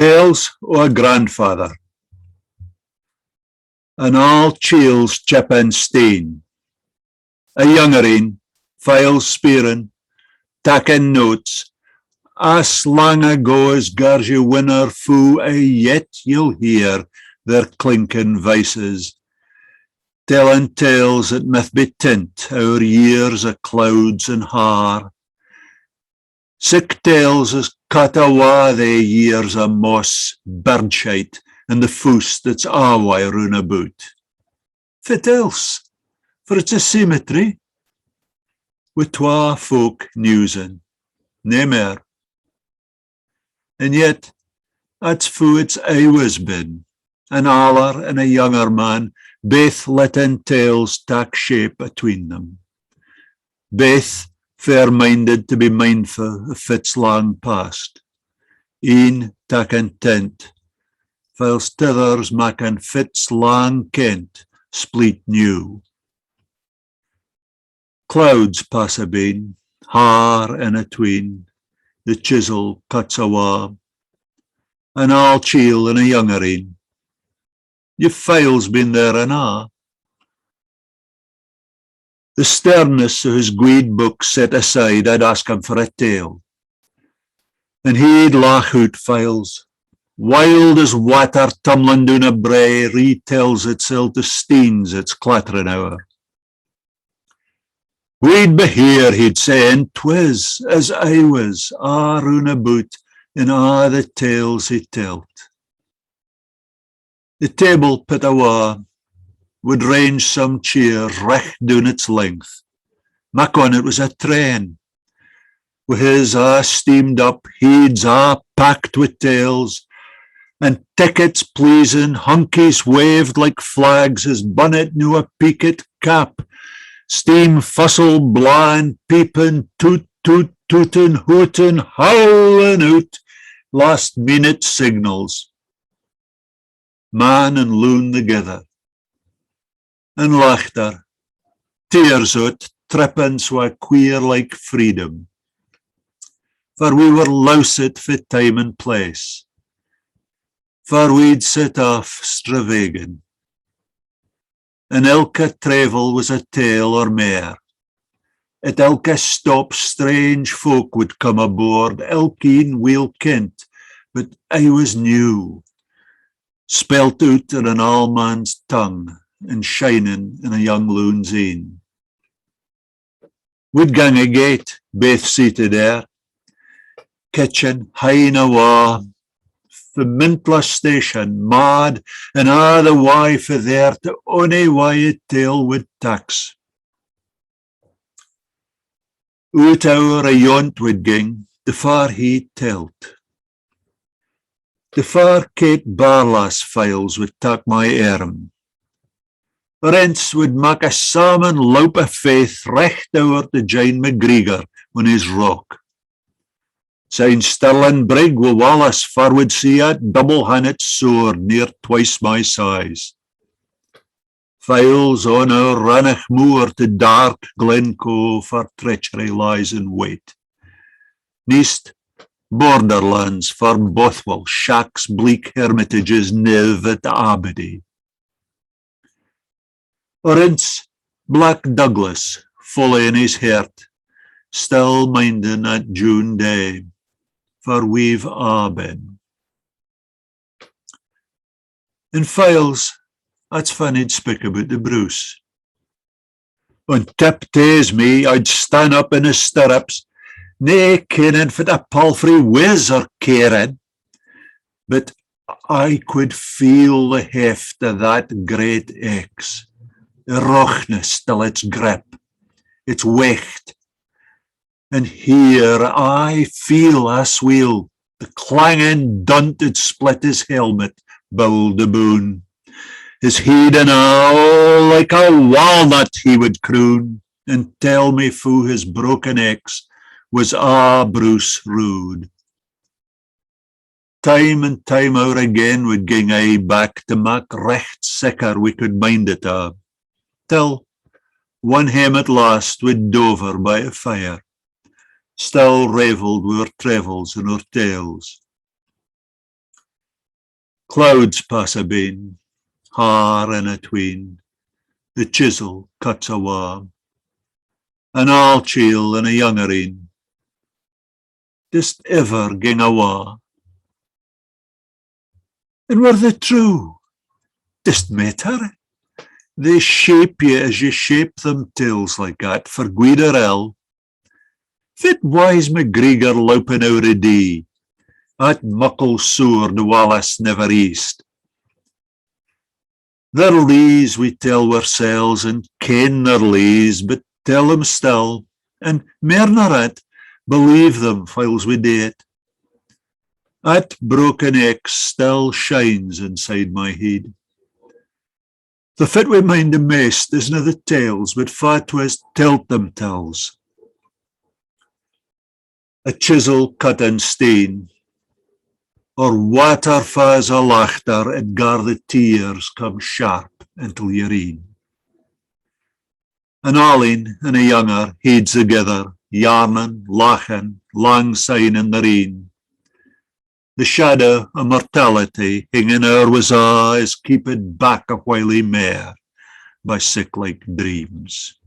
Tales o' a grandfather. An all chiels chip and steen. A younger een, files spieren, taking notes. As long ago as gars you winner foo, yet you'll hear their clinking voices, telling tales that must be tint our years of clouds and haar. Sick tales as cut awa they years of moss, birdshite, and the foos that's awa round about. Fit else, for it's a cemetery, with twa folk newsing, nae mair. And yet, that's foo it's always been, an aller and a younger man, baith letting tales tak shape atween them. Baith fair-minded to be mindful of fits long past. Een taking tent, whilst t'others making fits long kent, split new. Clouds pass abeen, haar in atween, the chisel cuts awa, an all chiel and a younger een. Your file's been there and a'. The sternness of his guid book set aside, I'd ask him for a tale. And he'd lach out files. Wild as water tumbling down a brae retells itself to steens its clattering hour. We'd be here, he'd say, and 'twas as I was, round about in a' the tales he telled. The table pit awa would range some cheers recht down its length. Mak on it was a train, with his steamed up, heads packed with tales, and tickets pleasing, hunkies waved like flags, his bonnet knew a peaked cap, steam fussel blind, peeping, toot, toot, tootin', hootin', howling out, last minute signals. Man and loon together. And laughter, tears out, tripping swa queer like freedom. For we were loused for time and place. For we'd set off stravaiging. And elke travel was a tale or mair. At elke stop strange folk would come aboard, elkeen weel kent, but I was new. Spelt out in an all man's tongue, and shining in a young loon's een. We'd gang a gate, baith seated there, kitchen, hine awa, for Mintla station, mad, and the way for there to ony way a tale with tax. Out our a yont would ging, the far he telt. The far Kate Barlass files would tak my arm. Rents would mak a salmon loup of faith recht ower to Jane McGregor on his rock. Zijn sterling brig wi' Wallace forward see at double-handed sword near twice my size. Files on our Rannoch moor to dark Glencoe for treachery lies in wait. Neast borderlands for Bothwell, shacks, bleak hermitages, Niv at Aberdeen. Orins Black Douglas, fully in his heart, still minding at June day, for we've been. In files, that's funny'd speak about the Bruce. On tip days me, I'd stand up in his stirrups, nae kenning for the palfrey whiz or caring, but I could feel the heft of that great axe. The roughness still its grip, its weight. And here I feel as wheel, the clanging dunted split his helmet, Bill de Boon. His head and all like a walnut he would croon, and tell me foo his broken axe was Bruce rude. Time and time out again would ging I back to mak recht sicker we could mind it till one hame at last with Dover by a fire, still revelled with our travels and our tales. Clouds pass abeen, haar in atween, the chisel cuts awa, an old chiel and a younger een, dist ever ging awa. And were they true? Dist matter? They shape ye as ye shape them tales like that for Gwyder el. Fit wise MacGregor loupin ower a day, at muckle soor the Wallace never east. Their lees we tell ourselves and ken their lees, but tell them still, and mair nor it, believe them whiles we do it. That broken X still shines inside my head. The fit we mind the maist isna the tales, but fat was telt them tells. A chisel cut in steen, or water fa's a laughter, and gar the tears come sharp until your een. An Alin and a younger heeds together, yarning, laughing, lang signing their een. The shadow of mortality hinging o'er was is keeping back a while mair by sick-like dreams.